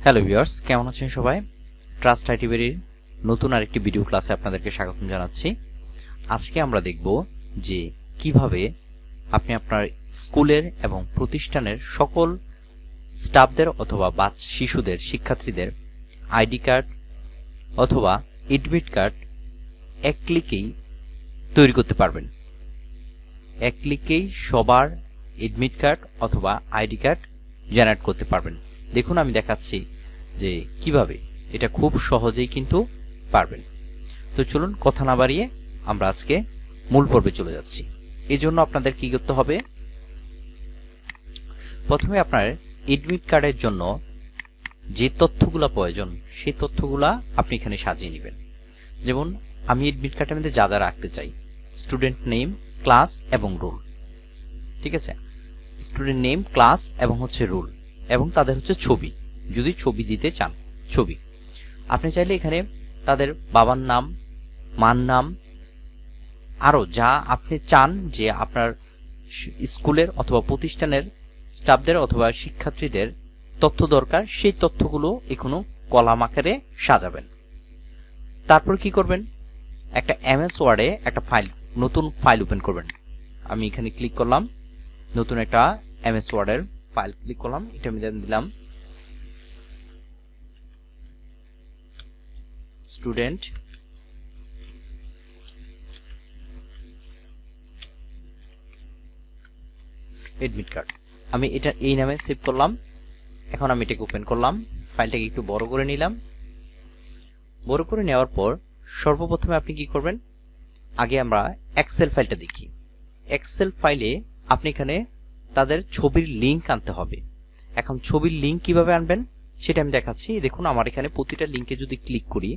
Hello viewers, কেমন আছেন সবাই? ট্রাস্ট আইটিভির নতুন আরেকটি ভিডিও ক্লাসে আপনাদেরকে স্বাগত জানাচ্ছি। আজকে আমরা দেখব যে কিভাবে আপনি আপনার স্কুলের এবং প্রতিষ্ঠানের সকল স্টাফদের অথবা শিশুদের, শিক্ষার্থীদের আইডি কার্ড অথবা এডমিট কার্ড এক ক্লিকেই তৈরি করতে পারবেন। এক ক্লিকেই সবার এডমিট কার্ড অথবা আইডি কার্ড জেনারেট করতে পারবেন। দেখুন, আমি দেখাচ্ছি যে কিভাবে এটা খুব সহজেই কিন্তু পারবেন। তো চলুন কথা না বাড়িয়ে আমরা আজকে মূল পর্বে চলে যাচ্ছি। এই জন্য আপনাদের কি করতে হবে? প্রথমে আপনার এডমিট কার্ডের জন্য যে তথ্যগুলো প্রয়োজন সেই তথ্যগুলা আপনি এখানে সাজিয়ে নেবেন। যেমন আমি এডমিট কার্ডের মধ্যে যা যা রাখতে চাই: স্টুডেন্ট নেম, ক্লাস এবং রোল। ঠিক আছে, স্টুডেন্ট নেম, ক্লাস এবং রোল, এবং তাদের ছবি, যদি ছবি দিতে চান ছবি। আপনি চাইলে এখানে তাদের বাবার নাম, মার নাম, আরও যা আপনি চান যে আপনার স্কুলের অথবা প্রতিষ্ঠানের স্টাফদের অথবা শিক্ষার্থীদের তথ্য দরকার, সেই তথ্যগুলো এখনো কলাম আকারে সাজাবেন। তারপর কি করবেন? একটা এমএস ওয়ার্ডে একটা নতুন ফাইল ওপেন করবেন। আমি এখানে ক্লিক করলাম, নতুন একটা এমএস ওয়ার্ডের ফাইল ক্লিক করলাম, এটা আমি দিলাম স্টুডেন্ট এডমিট কার্ড। আমি এটা এই নামে সেভ করলাম। এখন আমি এটাকে ওপেন করলাম, ফাইলটাকে একটু বড় করে নিলাম। বড় করে নেওয়ার পর সর্বপ্রথমে আপনি কি করবেন? আগে আমরা এক্সেল ফাইলটা দেখি। এক্সেল ফাইলে আপনি এখানে তাদের ছবির লিঙ্ক আনতে হবে। এখন ছবির লিঙ্ক কিভাবে আনবেন সেটা আমি দেখাচ্ছি। দেখুন, আমার এখানে প্রতিটা লিঙ্কে যদি ক্লিক করি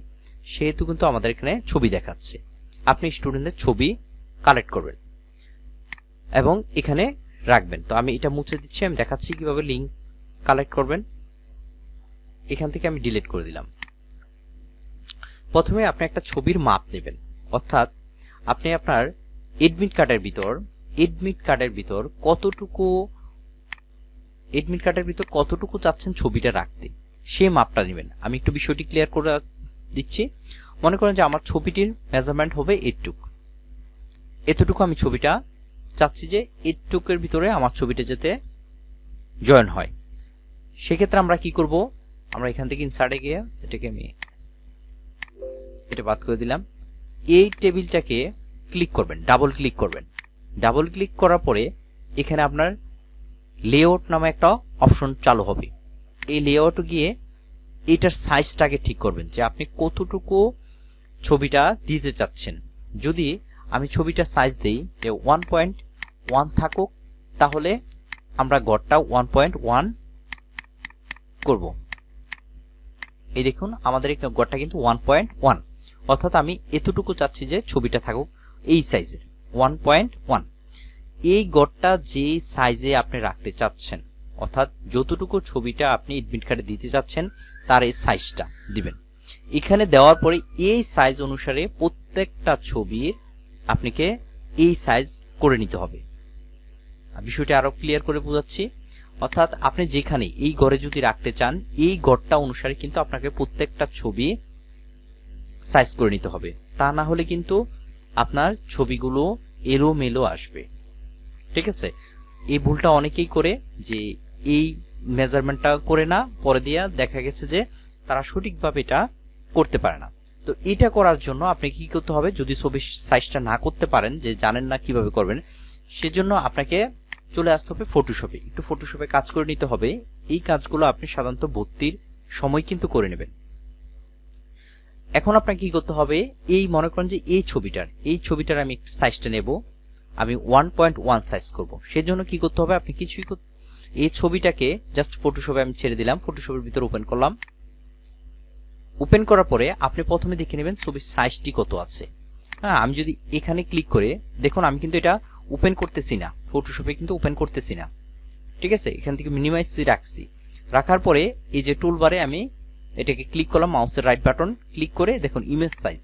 সেহেতু কিন্তু আমাদের এখানে ছবি দেখাচ্ছে। আপনি স্টুডেন্টদের ছবি কালেক্ট করবেন এবং এখানে রাখবেন। তো আমি এটা মুছে দিচ্ছি, আমি দেখাচ্ছি কিভাবে লিঙ্ক কালেক্ট করবেন। এখান থেকে আমি ডিলিট করে দিলাম। প্রথমে আপনি একটা ছবির মাপ নেবেন, অর্থাৎ আপনি আপনার এডমিট কার্ডের ভিতর কতটুকু চাচ্ছেন ছবিটা রাখতে, সে মাপটা নেবেন। আমি একটু বিষয়টি ক্লিয়ার করে দিচ্ছি। মনে করেন যে আমার ছবিটির মেজারমেন্ট হবে এতটুকু আমি ছবিটা চাচ্ছি যে এটুকের ভিতরে আমার ছবিটা যাতে জয়েন হয়। সেক্ষেত্রে আমরা কি করব? আমরা এখান থেকে ইনসার্টে গিয়ে এটাকে আমি এটা বাদ করে দিলাম। এই টেবিলটাকে ক্লিক করবেন, ডাবল ক্লিক করবেন। ডাবল ক্লিক করার পরে এখানে আপনার লেআউট নামে একটা অপশন চালু হবে। এই লেআউটে গিয়ে এটার সাইজটাকে ঠিক করবেন যে আপনি কতটুকু ছবিটা দিতে চাচ্ছেন। যদি আমি ছবিটা সাইজ দেই যে 1.1 থাকুক, তাহলে আমরা গড়টা 1.1 করব। এই দেখুন, আমাদের এই গড়টা কিন্তু 1.1, অর্থাৎ আমি এতটুকু চাচ্ছি যে ছবিটা থাকুক এই সাইজের 1.1। এই গড়টা যে সাইজে আপনি রাখতে চাচ্ছেন, অর্থাৎ যতটুকু ছবিটা আপনি এডমিট কার্ডে দিতে চাচ্ছেন তার এই সাইজটা দিবেন। এখানে দেওয়ার পরে এই সাইজ অনুসারে প্রত্যেকটা ছবির আপনাকে এই সাইজ করে নিতে হবে। বিষয়টা আরো ক্লিয়ার করে বোঝাচ্ছি। অর্থাৎ আপনি যেখানে এই গড়ে যদি রাখতে চান, এই গড়টা অনুসারে কিন্তু আপনাকে প্রত্যেকটা ছবি সাইজ করে নিতে হবে। তা না হলে কিন্তু আপনার ছবিগুলো এলোমেলো আসবে। ঠিক আছে, এই ভুলটা অনেকেই করে যে এই মেজারমেন্টটা করে না, পরে দিয়া দেখা গেছে যে তারা সঠিকভাবে এটা করতে পারে না। তো এটা করার জন্য আপনি কি করতে হবে? যদি ছবির সাইজটা না করতে পারেন, যে জানেন না কিভাবে করবেন, সেজন্য আপনাকে চলে আসতে হবে ফটোশপে। একটু ফটোশপে কাজ করে নিতে হবে। এই কাজগুলো আপনি সাধারণত ভর্তির সময় কিন্তু করে নেবেন। এখন আপনাকে কি করতে হবে? এই মনে করেন যে এই ছবিটার আমি একটা সাইজটা নেব, আমি 1.1 সাইজ করব। সেজন্য কি করতে হবে? আপনি এই ছবিটাকে জাস্ট ফটোশপে আমি ছেড়ে দিলাম, ফটোশপের ভিতর ওপেন করলাম। ওপেন করার পরে আপনি প্রথমে দেখে নেবেন ছবির সাইজটি কত আছে। হ্যাঁ, আমি যদি এখানে ক্লিক করে দেখুন, আমি কিন্তু এটা ওপেন করতেছি না, ফটোশপে কিন্তু ওপেন করতেছি না। ঠিক আছে, এখান থেকে মিনিমাইজ রাখছি। রাখার পরে এই যে টুলবারে আমি এটাকে ক্লিক করলাম, মাউসের রাইট বাটন ক্লিক করে দেখুন ইমেজ সাইজ।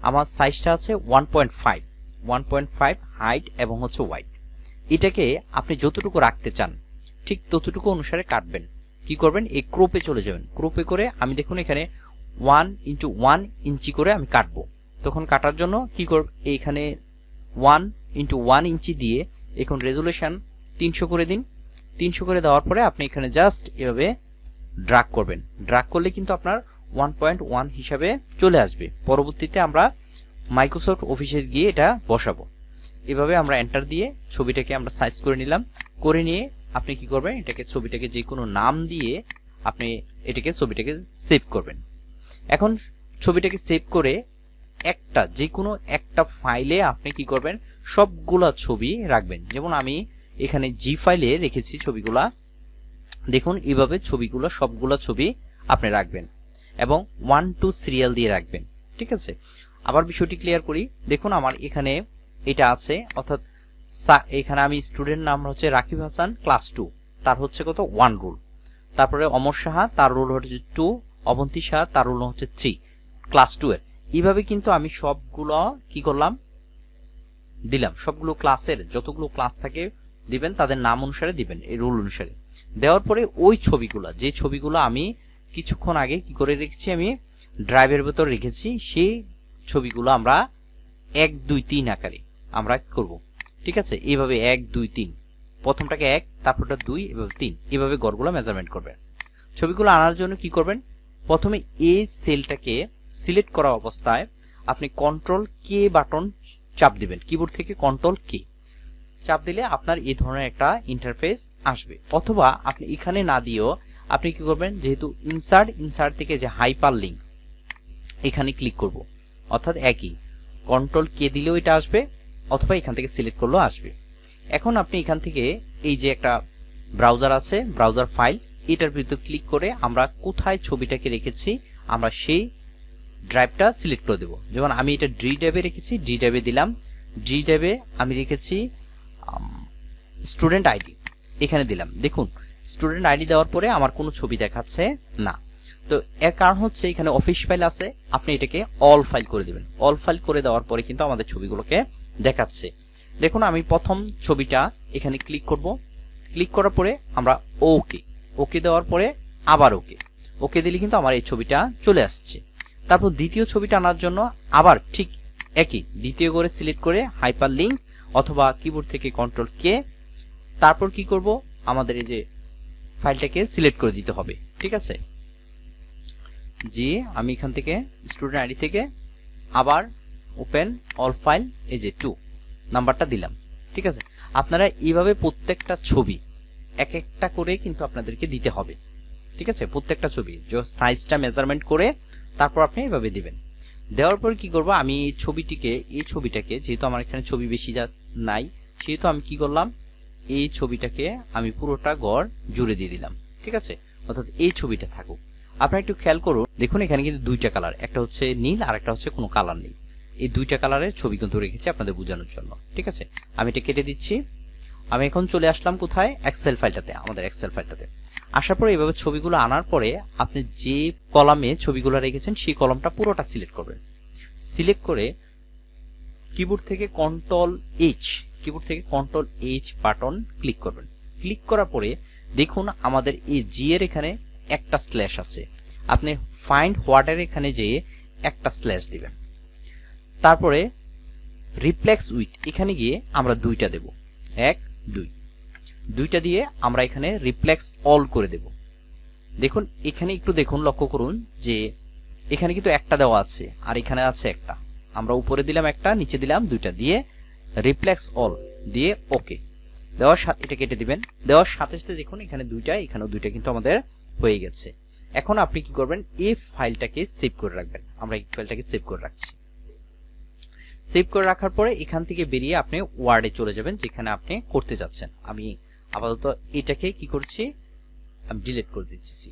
আমার সাইজটা আছে 1.5 হাইট এবং ওয়াইড। এটাকে আপনি যতটুকু রাখতে চান ঠিক ততটুকু অনুসারে কাটবেন। কি করবেন, এই ক্রপে চলে যাবেন। ক্রপে করে আমি দেখুন এখানে 1x1 ইঞ্চি করে আমি কাটবো। তখন কাটার জন্য কি করব, এইখানে 1x1 ইঞ্চি দিয়ে এখন রেজুলেশন 300 করে দিন। 300 করে দেওয়ার পরে আপনি এখানে জাস্ট এভাবে ড্র্যাগ করবেন। ড্র্যাগ করলে কিন্তু আপনার 1.1 হিসাবে চলে আসবে। পরবর্তীতে আমরা মাইক্রোসফট অফিসে গিয়ে এটা বসাবো। এভাবে আমরা এন্টার দিয়ে ছবিটাকে আমরা সাইজ করে নিলাম। করে নিয়ে আপনি কি করবেন, এটাকে ছবিটাকে যে কোনো নাম দিয়ে আপনি এটাকে ছবিটাকে সেভ করবেন। এখন ছবিটাকে সেভ করে একটা যে কোনো একটা ফাইলে আপনি কি করবেন, সবগুলা ছবি রাখবেন। যেমন আমি এখানে জি ফাইলে রেখেছি ছবিগুলা। দেখুন এইভাবে ছবিগুলো সবগুলা ছবি আপনি রাখবেন এবং 1 to সিরিয়াল দিয়ে রাখবেন। ঠিক আছে, আবার বিষয়টি ক্লিয়ার করি। দেখুন আমার এখানে এটা আছে, অর্থাৎ এখানে আমি স্টুডেন্ট নাম হচ্ছে রাকিব হাসান ক্লাস 2, তার হচ্ছে কত 1 রোল। তারপরে অমর সাহা তার রোল হচ্ছে 2, অবন্তী সাহা তার রোল হচ্ছে 3 ক্লাস 2 এর। এইভাবে কিন্তু আমি সবগুলো কি করলাম, দিলাম। সবগুলো ক্লাসের যতগুলো ক্লাস থাকে দিবেন, তাদের নাম অনুসারে দিবেন, এই রুল অনুসারে। দেওয়ার পরে ওই ছবিগুলো, যে ছবিগুলো আমি কিছুক্ষণ আগে কি করে রেখেছি, আমি ড্রাইভের ভেতর রেখেছি, সেই ছবিগুলো আমরা 1 2 3 আকারে আমরা করব। ঠিক আছে, এইভাবে 1 2 3, প্রথমটাকে 1, তারপরটা 2, এভাবে 3, এভাবে গড়গুলো মেজারমেন্ট করবেন। ছবিগুলো আনার জন্য কি করবেন, প্রথমে এই সেলটাকে সিলেক্ট করা অবস্থায় আপনি কন্ট্রোল কে বাটন চাপ দিবেন। কিবোর্ড থেকে কন্ট্রোল কে চাপ দিলে আপনার এই ধরনের একটা ইন্টারফেস আসবে। অথবা আপনি এখানে না দিয়েও আপনি কি করবেন, যেহেতু ইনসার্ট থেকে যে হাইপার লিঙ্ক এখানে ক্লিক করব, অর্থাৎ একই কন্ট্রোল কে দিলেও এটা আসবে, অথবা এখান থেকে সিলেক্ট করলেও আসবে। এখন আপনি এখান থেকে এই যে একটা ব্রাউজার আছে, ব্রাউজার ফাইল, এটার ভিতর ক্লিক করে আমরা কোথায় ছবিটাকে রেখেছি আমরা সেই ড্রাইভটা সিলেক্ট করে দেব। যেমন আমি এটা ডি ড্রাইভে রেখেছি, ডি ড্রাইভে দিলাম। ডি ড্রাইভে আমি রেখেছি স্টুডেন্ট আইডি, এখানে দিলাম। দেখুন স্টুডেন্ট আইডি দেওয়ার পরে আমার কোনো ছবি দেখাচ্ছে না। তো এর কারণ হচ্ছে এখানে অফিস ফাইল আছে, আপনি এটাকে অল ফাইল করে দিবেন। অল ফাইল করে দেওয়ার পরে কিন্তু আমাদের ছবিগুলোকে দেখাচ্ছে। দেখুন আমি প্রথম ছবিটা এখানে ক্লিক করব। ক্লিক করার পরে আমরা ওকে দেওয়ার পরে আবার ওকে দিলে কিন্তু আমার এই ছবিটা চলে আসছে। তারপর দ্বিতীয় ছবিটা আনার জন্য আবার ঠিক একই দ্বিতীয় করে সিলেক্ট করে হাইপার লিঙ্ক অথবা কিবোর্ড থেকে কন্ট্রোল কে, তারপর কি করব, আমাদের এই যে ফাইলটাকে সিলেক্ট করে দিতে হবে। ঠিক আছে, জি আমি এখান থেকে স্টুডেন্ট আইডি থেকে আবার ওপেন অল ফাইল, এই যে 2 নাম্বারটা দিলাম। ঠিক আছে, আপনারা এইভাবে প্রত্যেকটা ছবি এক একটা করে কিন্তু আপনাদেরকে দিতে হবে। ঠিক আছে, প্রত্যেকটা ছবি যে সাইজটা মেজারমেন্ট করে তারপর আপনি এইভাবে দিবেন। দেওয়ার পর কি করব, আমি এই ছবিটাকে যেহেতু আমার এখানে ছবি বেশি নাই, সেহেতু আমি কি করলাম, এই ছবিটাকে আমি পুরোটা গড় জুড়ে দিয়ে দিলাম। ঠিক আছে, অর্থাৎ এই ছবিটা থাকুক। আপনারা একটু খেয়াল করুন, দেখুন এখানে কিন্তু দুইটা কালার, একটা হচ্ছে নীল আর একটা হচ্ছে কোনো কালার নেই। এই দুইটা কালারের ছবি কিন্তু রেখেছি আপনাদের বোঝানোর জন্য। ঠিক আছে, আমি এটা কেটে দিচ্ছি। আমি এখন চলে আসলাম কোথায়, এক্সেল ফাইলটাতে, আমাদের এক্সেল ফাইলটাতে। আসার পরে এইভাবে ছবিগুলো আনার পরে আপনি যে কলামে ছবিগুলো রেখেছেন সেই কলামটা পুরোটা সিলেক্ট করবেন। সিলেক্ট করে কিবোর্ড থেকে কন্ট্রোল এইচ বাটন ক্লিক করবেন। ক্লিক করার পরে দেখুন আমাদের এই জি এর এখানে একটা স্ল্যাশ আছে, আপনি ফাইন্ড হোয়াটের এখানে যেয়ে একটা স্ল্যাশ দিবেন। তারপরে রিপ্লেক্স উইথ এখানে গিয়ে আমরা 2টা দেব, 1 2, 2টা দিয়ে আমরা এখানে রিপ্লেক্স অল করে দেব। দেখুন এখানে একটু দেখুন, লক্ষ্য করুন যে এখানে কিন্তু একটা দেওয়া আছে আর এখানে আছে একটা, আমরা উপরে দিলাম একটা, নিচে দিলাম 2টা, দিয়ে রিপ্লেক্স অল দিয়ে ওকে দেওয়ার সাথে এটা কেটে দিবেন। দেওয়ার সাথে সাথে দেখুন এখানে 2টা, এখানেও 2টা কিন্তু আমাদের হয়ে গেছে। এখন আপনি কি করবেন, এই ফাইলটাকে সেভ করে রাখবেন। আমরা এই ফাইলটাকে সেভ করে রাখছি। সেভ করে রাখার পরে এখান থেকে বেরিয়ে আপনি ওয়ার্ডে চলে যাবেন যেখানে আপনি করতে যাচ্ছেন। আমি আপাতত এটাকে কি করছি, আমি ডিলিট করে দিচ্ছি।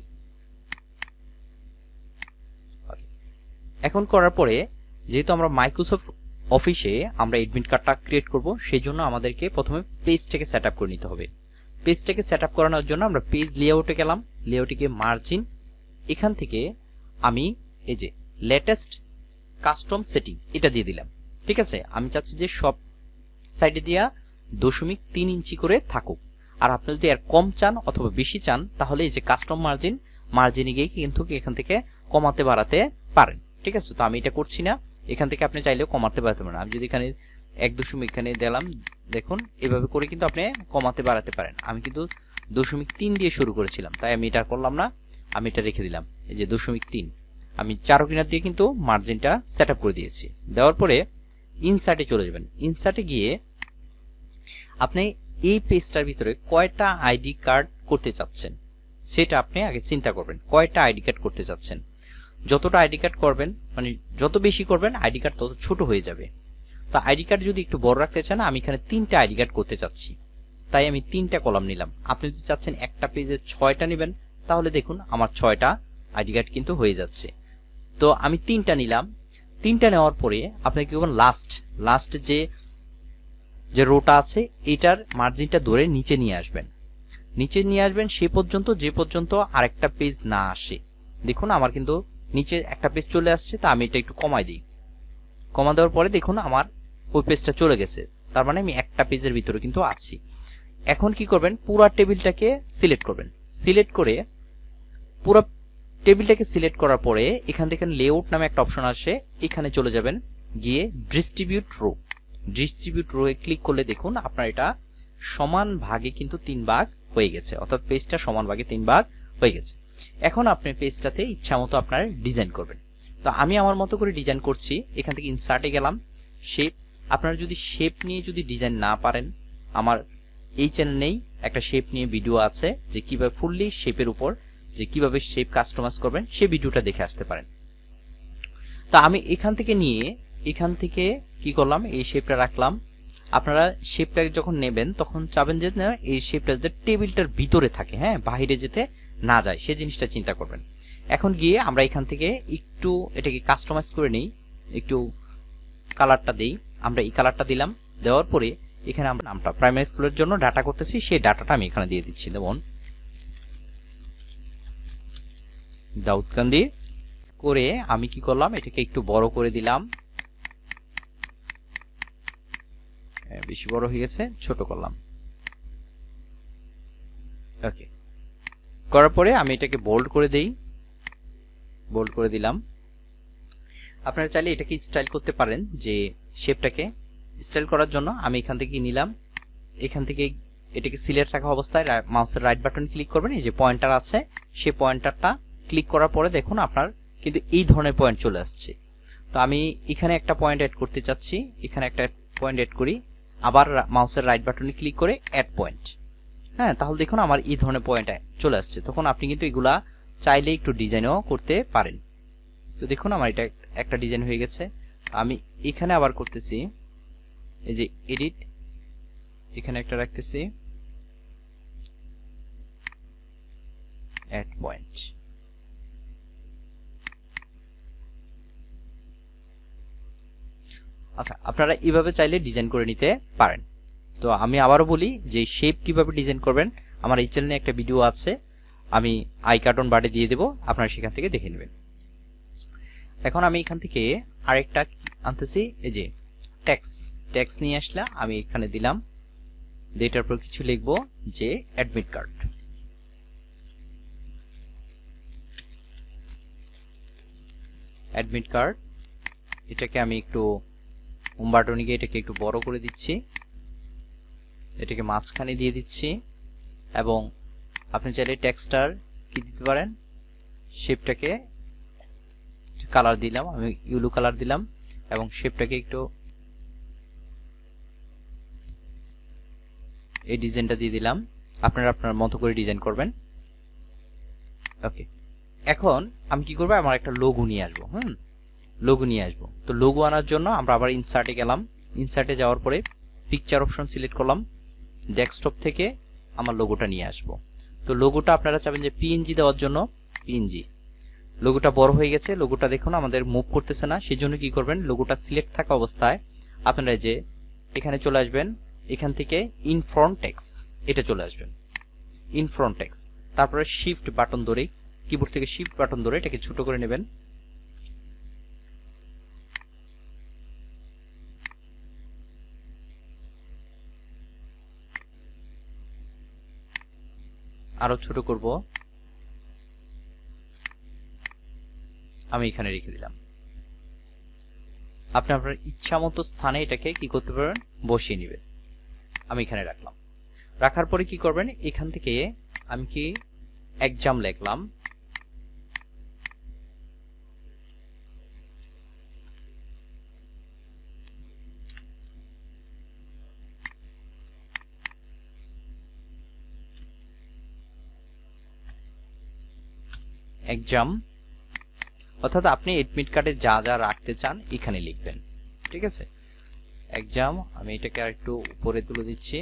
এখন করার পরে যেহেতু আমরা মাইক্রোসফট অফিসে আমরা অ্যাডমিট কার্ডটা ক্রিয়েট করব, সেই জন্য আমাদেরকে প্রথমে পেজটাকে সেট আপ করে নিতে হবে। পেজটাকে সেট আপ করানোর জন্য আমরা পেজ লেআউটে গেলাম, লেআউটে গিয়ে মার্জিন, এখান থেকে আমি এই যে লেটেস্ট কাস্টম সেটিং এটা দিয়ে দিলাম। ঠিক আছে, আমি চাচ্ছি যে সব সাইডে দিয়া 0.3 ইঞ্চি করে থাকুক। আর আপনি যদি এর কম চান অথবা বেশি চান তাহলে এই যে কাস্টম মার্জিনে গিয়ে কিন্তু এখান থেকে কমাতে বাড়াতে পারেন। ঠিক আছে, তো আমি এটা করছি না, এখান থেকে আপনি চাইলেও কমাতে বাড়াতে পারেন। আমি যদি এখানে 1.0 এখানে দিলাম, দেখুন এভাবে করে কিন্তু আপনি কমাতে বাড়াতে পারেন। আমি কিন্তু 0.3 দিয়ে শুরু করেছিলাম, তাই আমি এটা করলাম না, আমি এটা রেখে দিলাম। এই যে 0.3 আমি চারো কিনার দিয়ে কিন্তু মার্জিনটা সেট করে দিয়েছি। দেওয়ার পরে ইনসার্টে চলে যাবেন। ইনসার্টে গিয়ে আপনি এই পেজটার ভিতরে কয়টা আইডি কার্ড করতে চাচ্ছেন সেটা আপনি আগে চিন্তা করবেন। কয়টা আইডি কার্ড করতে চাচ্ছেন, যতটা আইডি কার্ড করবেন মানে যত বেশি করবেন আইডি কার্ড তত ছোট হয়ে যাবে। তো আইডি কার্ড যদি একটু বড় রাখতে চান, আমি এখানে 3টা আইডি কার্ড করতে চাচ্ছি, তাই আমি 3টা কলাম নিলাম। আপনি যদি চাচ্ছেন একটা পেজে 6টা নেবেন, তাহলে দেখুন আমার 6টা আইডি কার্ড কিন্তু হয়ে যাচ্ছে। তো আমি 3টা নিলাম। 3টা নেওয়ার পরে আপনি কি করবেন, লাস্ট যে রোটা আছে এটার মার্জিনটা ধরে নিচে নিয়ে আসবেন। নিচে নিয়ে আসবেন সে পর্যন্ত যে পর্যন্ত আরেকটা পেজ না আসে। দেখুন আমার কিন্তু নিচে একটা পেজ চলে আসছে, তা আমি এটা একটু কমাই দিই। কমা দেওয়ার পরে দেখুন আমার ওই পেজটা চলে গেছে, তার মানে আমি একটা পেজের ভিতরে কিন্তু আছি। এখন কি করবেন, পুরো টেবিলটাকে সিলেক্ট করবেন। সিলেক্ট করে পুরো টেবিলটাকে সিলেক্ট করার পরে এখান থেকে লেআউট নামে একটা অপশন আসে, এখানে চলে যাবেন। গিয়ে ডিস্ট্রিবিউট রো এ ক্লিক করলে দেখুন আপনার এটা সমান ভাগে কিন্তু 3 ভাগ হয়ে গেছে, অর্থাৎ পেজটা সমান ভাগে 3 ভাগ হয়ে গেছে। এখন আপনি পেজটাতে ইচ্ছা মতো আপনার ডিজাইন করবেন। তো আমি আমার মতো করে ডিজাইন করছি। এখান থেকে ইনসার্টে গেলাম, শেপ। আপনারা যদি শেপ নিয়ে যদি ডিজাইন না পারেন, আমার এই চ্যানেলেই একটা শেপ নিয়ে ভিডিও আছে, যে কিভাবে ফুললি শেপের উপর যে কিভাবে শেপ কাস্টমাইজ করবেন সেই ভিডিওটা দেখে আসতে পারেন। তো আমি এখান থেকে নিয়ে এখান থেকে কি করলাম, এই শেপটা রাখলাম। আপনারা শেপটা যখন নেবেন তখন চাবেন যে না এই শেপটা যাতে টেবিলটার ভিতরে থাকে, হ্যাঁ, বাইরে যেতে না যায়, সে জিনিসটা চিন্তা করবেন। এখন গিয়ে আমরা এখান থেকে একটু এটাকে কাস্টমাইজ করে নেই, একটু কালারটা দেই। আমরা এই কালারটা দিলাম। দেওয়ার পরে এখানে আমরা নামটা প্রাইমারি স্কুলের জন্য ডাটা করতেছি, সেই ডাটাটা আমি এখানে দিয়ে দিচ্ছি। যেমন দাউদকান্দি করে আমি কি করলাম, এটাকে একটু বড় করে দিলাম। বেশি বড় হয়ে গেছে, ছোট করলাম। ওকে, করার পরে আমি এটাকে বোল্ড করে দেই, বোল্ড করে দিলাম। আপনারা চাইলে এটাকে স্টাইল করতে পারেন, যে শেপটাকে স্টাইল করার জন্য আমি এখান থেকে নিলাম। এখান থেকে এটাকে সিলেক্ট রাখা অবস্থায় মাউসের রাইট বাটন ক্লিক করবেন, এই যে পয়েন্টার আছে সেই পয়েন্টারটা ক্লিক করার পরে দেখুন আপনার কিন্তু এই ধরনের পয়েন্ট চলে আসছে। তো আমি এখানে একটা পয়েন্ট অ্যাড করতে চাচ্ছি, এখানে একটা পয়েন্ট অ্যাড করি, আবার মাউসের রাইট বাটনে ক্লিক করে অ্যাড পয়েন্ট। হ্যাঁ, তাহলে দেখুন আমার এই ধরনের পয়েন্ট চলে আসছে। তখন আপনি কিন্তু এগুলা চাইলে একটু ডিজাইনও করতে পারেন। তো দেখুন আমার এটা একটা ডিজাইন হয়ে গেছে। আমি এখানে আবার করতেছি, এই যে এডিট, এখানে একটা রাখতেছি অ্যাড পয়েন্ট। আচ্ছা, আপনারা এইভাবে চাইলে ডিজাইন করে নিতে পারেন। তো আমি আবারও বলি যে শেপ কিভাবে ডিজাইন করবেন আমার এই চ্যানেলে একটা ভিডিও আছে, আমি আই কার্টন বারে দিয়ে দেব, আপনারা সেখান থেকে দেখে নেবেন। এখন আমি এখান থেকে আরেকটা আনতেছি, এই যে ট্যাক্স নিয়ে আসলে আমি এখানে দিলাম। এটার পর কিছু লিখবো যে অ্যাডমিট কার্ড। এটাকে আমি একটু হোম বাটনে গিয়ে এটাকে একটু বড় করে দিচ্ছি, এটাকে মাঝখানে দিয়ে দিচ্ছি। এবং আপনি চাইলে টেক্সটার কি দিতে পারেন, শেপটাকে কালার দিলাম, আমি ইয়েলো কালার দিলাম এবং শেপটাকে একটু এই ডিজাইনটা দিয়ে দিলাম। আপনারা আপনার মতো করে ডিজাইন করবেন। ওকে, এখন আমি কি করব, আমার একটা লোগো নিয়ে আসবো। লোগো নিয়ে আসবো। তো লোগো আনার জন্য আমরা আবার ইনসার্টে গেলাম। ইনসার্টে যাওয়ার পরে পিকচার অপশন সিলেক্ট করলাম, ডেস্কটপ থেকে আমার লোগোটা নিয়ে আসবো। তো লোগোটা আপনারা চাবেন যে পিএনজি দেওয়ার জন্য পিএনজি। লোগোটা বড় হয়ে গেছে, লোগোটা দেখুন আমাদের মুভ করতেছে না, সেজন্য কি করবেন, লোগোটা সিলেক্ট থাকা অবস্থায় আপনারা যে এখানে চলে আসবেন, এখান থেকে ইন ফ্রন্ট টেক্সট এটা চলে আসবেন, ইন ফ্রন্ট টেক্সট। তারপরে শিফট বাটন ধরে, কিবোর্ড থেকে শিফট বাটন ধরে এটাকে ছোট করে নেবেন। আরো ছোট করব, আমি এখানে রেখে দিলাম। আপনি আপনার ইচ্ছা মতো স্থানে এটাকে কি করতে পারবেন, বসিয়ে নেবেন। আমি এখানে রাখলাম। রাখার পরে কি করবেন, এখান থেকে আমি কি এক্সাম লিখলাম, এক্সাম, অর্থাৎ আপনি এডমিট কার্ডে যা যা রাখতে চান এখানে লিখবেন। ঠিক আছে, এক্সাম, আমি এটাকে আর একটু উপরে তুলে দিচ্ছি।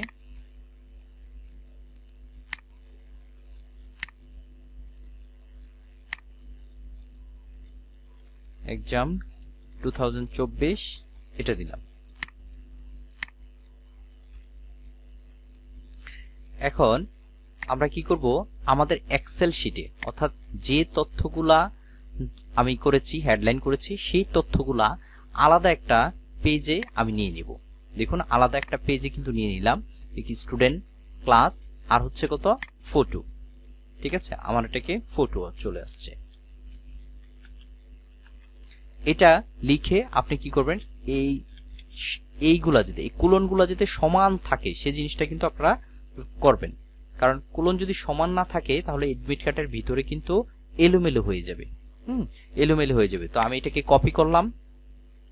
এক্সাম 2024 এটা দিলাম। এখন আমরা কি করব, আমাদের এক্সেল শিটে অর্থাৎ যে তথ্যগুলা আমি করেছি, হেডলাইন করেছি, সেই তথ্যগুলা আলাদা একটা পেজে আমি নিয়ে নিব। দেখুন আলাদা একটা পেজে কিন্তু নিয়ে নিলাম, কি স্টুডেন্ট, ক্লাস, আর হচ্ছে কত, ফটো। ঠিক আছে, আমার এটাকে ফটো চলে আসছে। এটা লিখে আপনি কি করবেন, এইগুলা যাতে, এই কোলনগুলা যাতে সমান থাকে সে জিনিসটা কিন্তু আপনারা করবেন। কারণ কোলন যদি সমান না থাকে তাহলে এডমিট কার্ডের ভিতরে কিন্তু এলোমেলো হয়ে যাবে। এলোমেলো হয়ে যাবে। তো আমি এটাকে কপি করলাম,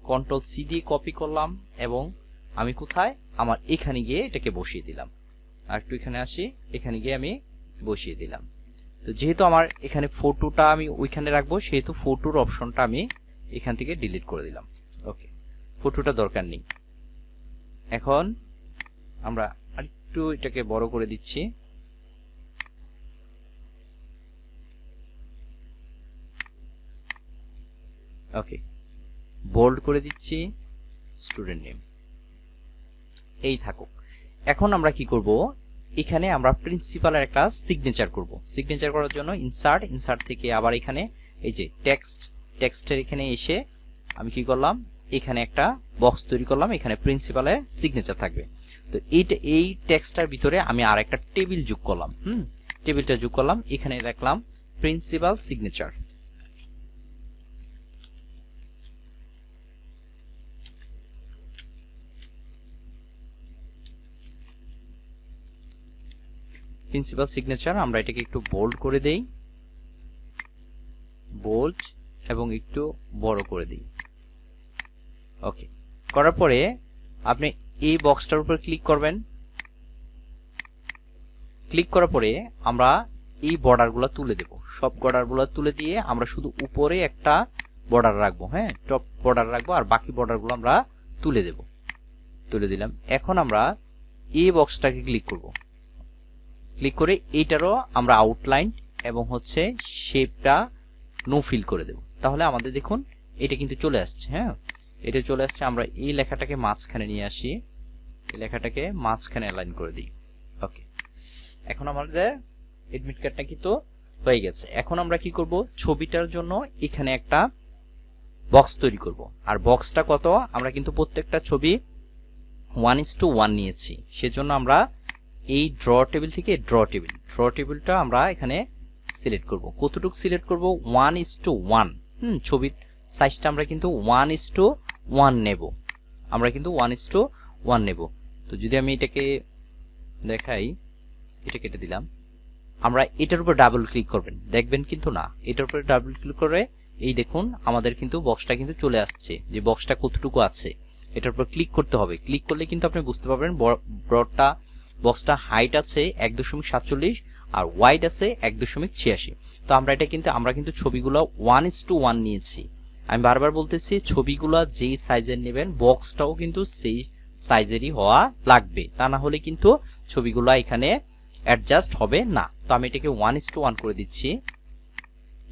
কন্ট্রোল সি দিয়ে কপি করলাম, এবং আমি কোথায়, আমার এখানে গিয়ে এটাকে বসিয়ে দিলাম। আর একটু এখানে আসি, এখানে গিয়ে আমি বসিয়ে দিলাম। তো যেহেতু আমার এখানে ফটোটা আমি ওইখানে রাখবো, সেহেতু ফটোর অপশনটা আমি এখান থেকে ডিলিট করে দিলাম। ওকে, ফটোটা দরকার নেই। এখন আমরা আরেকটু এটাকে বড় করে দিচ্ছি। ওকে, বোল্ড করে দিচ্ছি, স্টুডেন্ট নেম এই থাকুক। এখন আমরা কি করব, এখানে আমরা প্রিন্সিপালের একটা সিগনেচার করব। সিগনেচার করার জন্য ইনসার্ট, ইনসার্ট থেকে আবার এখানে এই যে টেক্সট, টেক্সটের এখানে এসে আমি কি করলাম, এখানে একটা বক্স তৈরি করলাম, এখানে প্রিন্সিপালের সিগনেচার থাকবে। তো এই টেক্সটটার ভিতরে আমি আর একটা টেবিল যোগ করলাম। টেবিলটা যোগ করলাম, এখানে রাখলাম প্রিন্সিপাল সিগনেচার। প্রিন্সিপাল সিগনেচার, আমরা এটাকে একটু বোল্ড করে দেই, বোল্ড, এবং একটু বড় করে দিই। ওকে, করার পরে আপনি এই বক্সটার উপর ক্লিক করবেন। ক্লিক করার পরে আমরা এই বর্ডারগুলো তুলে দেব, সব বর্ডারগুলো তুলে দিয়ে আমরা শুধু উপরে একটা বর্ডার রাখবো। হ্যাঁ, টপ বর্ডার রাখবো, আর বাকি বর্ডারগুলো আমরা তুলে দেব। তুলে দিলাম। এখন আমরা এই বক্সটাকে ক্লিক করব, ক্লিক করে এইটারও আমরা আউটলাইন এবং হচ্ছে শেপটা নো ফিল করে দেব। তাহলে আমাদের দেখুন এটা কিন্তু চলে আসছে। হ্যাঁ, এটা চলে আসছে। আমরা এই লেখাটাকে মাঝখানে নিয়ে আসি, এই লেখাটাকে মাঝখানে অ্যালাইন করে দিই। ওকে, এখন আমাদের এডমিট কার্ডটা কিন্তু হয়ে গেছে। এখন আমরা কি করব, ছবিটার জন্য এখানে একটা বক্স তৈরি করব। আর বক্সটা কত, আমরা কিন্তু প্রত্যেকটা ছবি 1:1 নিয়েছি, সেজন্য আমরা এই ড্র টেবিল থেকে ড্র টেবিলটা আমরা এখানে সিলেক্ট করব। কতটুকু সিলেক্ট করব, 1:1। ছবির সাইজটা আমরা কিন্তু 1:1 নেব, আমরা কিন্তু 1:1 নেব। তো যদি আমি এটাকে দেখাই, এটা কেটে দিলাম। আমরা এটার উপর ডাবল ক্লিক করবেন, দেখবেন কিন্তু না, এটার উপরে ডাবল ক্লিক করে এই দেখুন আমাদের কিন্তু বক্সটা কিন্তু চলে আসছে, যে বক্সটা কতটুকু আছে এটার উপর ক্লিক করতে হবে। ক্লিক করলে কিন্তু আপনি বুঝতে পারবেন ব্রডটা, বক্সটা হাইট আছে 1.47 আর ওয়াইড আছে 1.86। তো আমরা কিন্তু ছবিগুলো 1:1 নিয়েছি। আমি বারবার বলতেছি, ছবিগুলো যেই সাইজের নেবেন বক্সটাও কিন্তু সেই সাইজেরই হওয়া লাগবে, তা না হলে কিন্তু ছবিগুলো এখানে অ্যাডজাস্ট হবে না। তো আমি এটাকে 1:1 করে দিচ্ছি।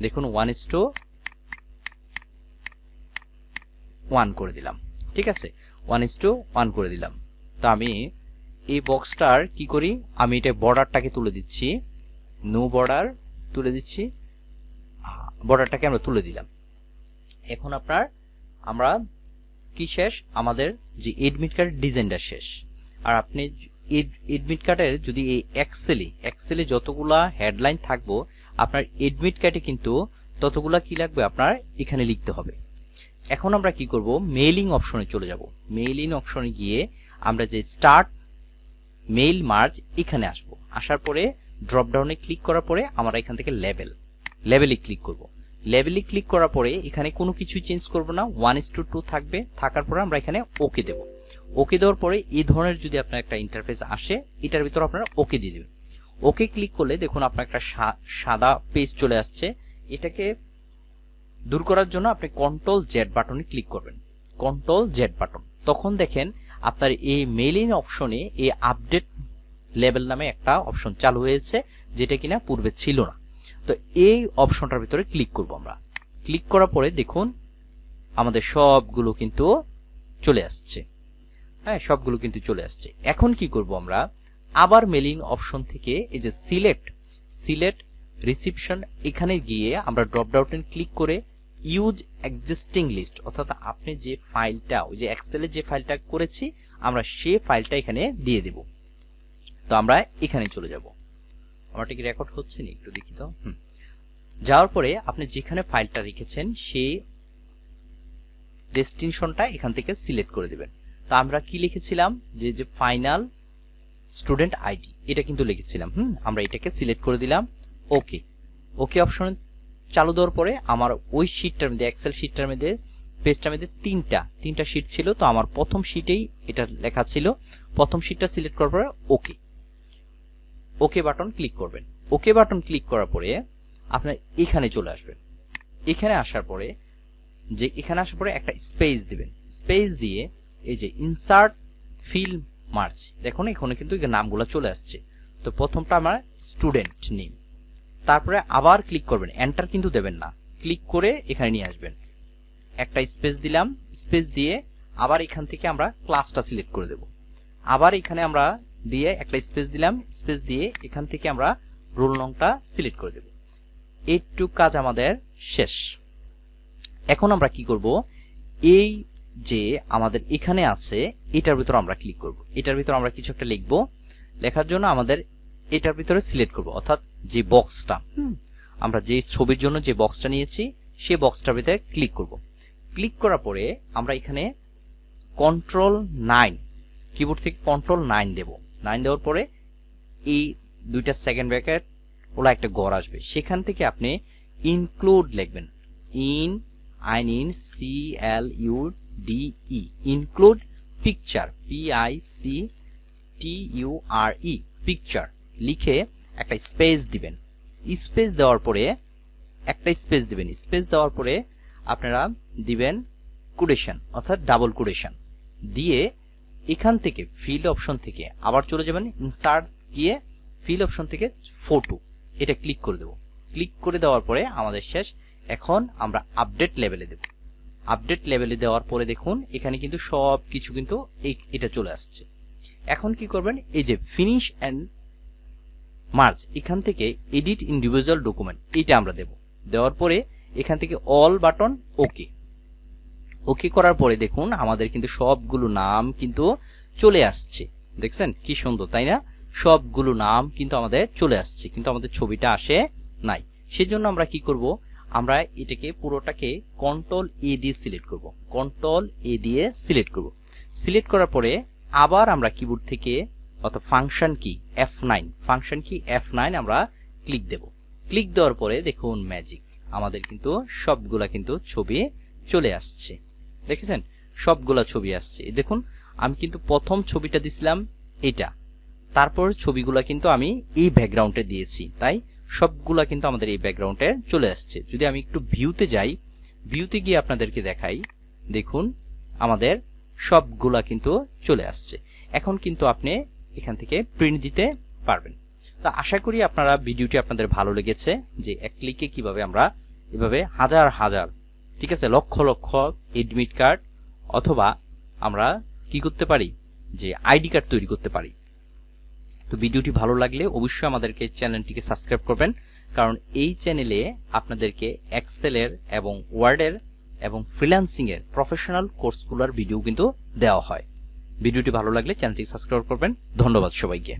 দেখুন 1:1 করে দিলাম। ঠিক আছে, 1:1 করে দিলাম। তো আমি এই বক্সটার কি করি, আমি এটা বর্ডারটাকে তুলে দিচ্ছি, নো বর্ডার তুলে দিচ্ছি, বর্ডারটাকে আমরা তুলে দিলাম। এখন আমরা কি শেষ, আমাদের যে এডমিট কার্ড ডিজাইনটা শেষ। আর আপনি এডমিট কার্ডের যদি এই এক্সেলে যতগুলা হেডলাইন থাকবো আপনার এডমিট কার্ডে কিন্তু ততগুলা কি লাগবে আপনার এখানে লিখতে হবে। এখন আমরা কি করব, মেইলিং অপশনে চলে যাব। মেইলিং অপশনে গিয়ে আমরা যে স্টার্ট মেইল মার্জ এখানে আসব। আসার পরে ড্রপ ডাউনে ক্লিক করার পরে আমরা এখান থেকে লেভেলে ক্লিক করব। লেভেলে ক্লিক করার পরে এখানে কোনো কিছু চেঞ্জ করব না, 1:2 থাকবে। থাকার পরে আমরা এখানে ওকে দেব। ওকে দেওয়ার পরে এই ধরনের যদি আপনার একটা ইন্টারফেস আসে, এটার ভিতর আপনারা ওকে দিয়ে দেবেন। ওকে ক্লিক করলে দেখুন আপনার একটা সাদা পেজ চলে আসছে। এটাকে দূর করার জন্য আপনি কন্ট্রোল জেড বাটনে ক্লিক করবেন, কন্ট্রোল জেড বাটন। তখন দেখেন আপনার এই মেইলিং অপশনে এই আপডেট লেভেল নামে একটা অপশন চালু হয়েছে, যেটা কিনা পূর্বে ছিল না। তো এই অপশনটার ভিতরে ক্লিক করব আমরা। ক্লিক করার পরে দেখুন আমাদের সবগুলো কিন্তু চলে আসছে। হ্যাঁ, সবগুলো কিন্তু চলে আসছে। এখন কি করব আমরা, আবার মেইলিং অপশন থেকে এই যে সিলেক্ট রিসিপশন এখানে গিয়ে আমরা ড্রপ ডাউনে ক্লিক করে ইউজ এক্সিস্টিং লিস্ট, অর্থাৎ আপনি যে ফাইলটা ওই যে এক্সেলে যে ফাইলটা করেছি আমরা সেই ফাইলটা এখানে দিয়ে দেব। তো আমরা এখানে চলে যাব। আমারটা কি রেকর্ড হচ্ছে না, একটু দেখি তো। যাওয়ার পরে আপনি যেখানে ফাইলটা রেখেছেন সেই ডেস্টিনেশনটা এখান থেকে সিলেক্ট করে দিবেন। তো আমরা কি লিখেছিলাম, যে ফাইনাল স্টুডেন্ট আইডি, এটা কিন্তু লিখেছিলাম। আমরা এটাকে সিলেক্ট করে দিলাম। ওকে অপশন চালু দেওয়ার পরে আমার ওই শিটটার মধ্যে, এক্সেল শিটটার মধ্যে, পেজটার মধ্যে তিনটা শিট ছিল। তো আমার প্রথম শিটেই এটা লেখা ছিল। প্রথম শিটটা সিলেক্ট করার পরে ওকে বাটন ক্লিক করবেন। ওকে বাটন ক্লিক করার পরে আপনার এখানে চলে আসবেন। এখানে আসার পরে একটা স্পেস দিবেন। স্পেস দিয়ে এই যে ইনসার্ট ফিল মার্জ, দেখুন এখানে কিন্তু নামগুলো চলে আসছে। তো প্রথমটা আমার স্টুডেন্ট নেম, তারপরে আবার ক্লিক করবেন, এন্টার কিন্তু দেবেন না, ক্লিক করে এখানে নিয়ে আসবেন। একটা স্পেস দিলাম, স্পেস দিয়ে আবার এখান থেকে আমরা ক্লাসটা সিলেক্ট করে দেব। আবার এখানে আমরা দিয়ে একটা স্পেস দিলাম, স্পেস দিয়ে এখান থেকে আমরা রোল নংটা সিলেক্ট করে দেব। এইটুক কাজ আমাদের শেষ। এখন আমরা কি করব, এই যে আমাদের এখানে আছে এটার ভিতর আমরা ক্লিক করব। এটার ভিতর আমরা কিছু একটা লিখবো। লেখার জন্য আমাদের এটার ভিতরে সিলেক্ট করব, অর্থাৎ যে বক্সটা আমরা যে ছবির জন্য যে বক্সটা নিয়েছি সেই বক্সটার ভিতরে ক্লিক করব। ক্লিক করার পরে আমরা এখানে Ctrl9 কিবোর্ড থেকে Ctrl9 দেব। 9 দেওয়ার পরে এই দুইটা সেকেন্ড ব্র্যাকেট ওলা একটা ঘর আসবে, সেখান থেকে আপনি ইনক্লুড লিখবেন। CLUDE include picture, PICTURE picture লিখে একটা স্পেস দিবেন। স্পেস দেওয়ার পরে স্পেস দেওয়ার পরে আপনারা দিবেন কোটেশন, অর্থাৎ ডাবল কোটেশন দিয়ে এখান থেকে ফিল্ড অপশন থেকে আবার চলে যাবেন, ইনসার্ট গিয়ে ফিল্ড অপশন থেকে ফটো, এটা ক্লিক করে দেব। ক্লিক করে দেওয়ার পরে আমাদের শেষ। এখন আমরা আপডেট লেভেলে দেব। আপডেট লেভেলে দেওয়ার পরে দেখুন এখানে কিন্তু সব কিছু কিন্তু এটা চলে আসছে। এখন কি করবেন, এই যে ফিনিশ এন্ড মার্জ এখান থেকে এডিট ইন্ডিভিজুয়াল ডকুমেন্ট এটা আমরা দেব। দেওয়ার পরে এখান থেকে অল বাটন ওকে করার পরে দেখুন আমাদের কিন্তু সবগুলো নাম কিন্তু চলে আসছে। দেখছেন কি সুন্দর, তাই না? সবগুলো নাম কিন্তু আমাদের চলে আসছে, কিন্তু আমাদের ছবিটা আসে নাই। সেজন্য আমরা কি করব, আমরা এটাকে পুরোটাকে Ctrl-A দিয়ে সিলেক্ট করব। Ctrl-A দিয়ে সিলেক্ট করব। সিলেক্ট করার পরে আবার আমরা কিবোর্ড থেকে অর্থাৎ ফাংশন কি F9 আমরা ক্লিক দেব। ক্লিক দেওয়ার পরে দেখুন ম্যাজিক, আমাদের কিন্তু সবগুলা কিন্তু ছবি চলে আসছে। দেখেছেন সবগুলা ছবি আসছে। দেখুন আমি কিন্তু প্রথম ছবিটা দিছিলাম এটা, তারপর ছবিগুলা কিন্তু আমি এই ব্যাকগ্রাউন্ডে দিয়েছি, তাই সবগুলা কিন্তু আমাদের এই ব্যাকগ্রাউন্ডে চলে আসছে। যদি আমি একটু ভিউতে যাই, ভিউতে গিয়ে আপনাদেরকে দেখাই, দেখুন আমাদের সবগুলা কিন্তু চলে আসছে। এখন কিন্তু আপনি এখান থেকে প্রিন্ট দিতে পারবেন। তো আশা করি আপনারা ভিডিওটি আপনাদের ভালো লেগেছে, যে এক ক্লিকে কিভাবে আমরা এভাবে হাজার ঠিক আছে লক্ষ লক্ষ এডমিট কার্ড অথবা আমরা কি করতে পারি, যে আইডি কার্ড তৈরি করতে পারি। তো ভিডিওটি ভালো লাগলে অবশ্যই আমাদেরকে চ্যানেলটিকে সাবস্ক্রাইব করবেন, কারণ এই চ্যানেলে আপনাদেরকে এক্সেলের এবং ওয়ার্ডের এবং ফ্রিল্যান্সিং এর প্রফেশনাল কোর্সগুলোর ভিডিও কিন্তু দেওয়া হয়। ভিডিওটি ভালো লাগলে চ্যানেলটি সাবস্ক্রাইব করবেন। ধন্যবাদ সবাইকে।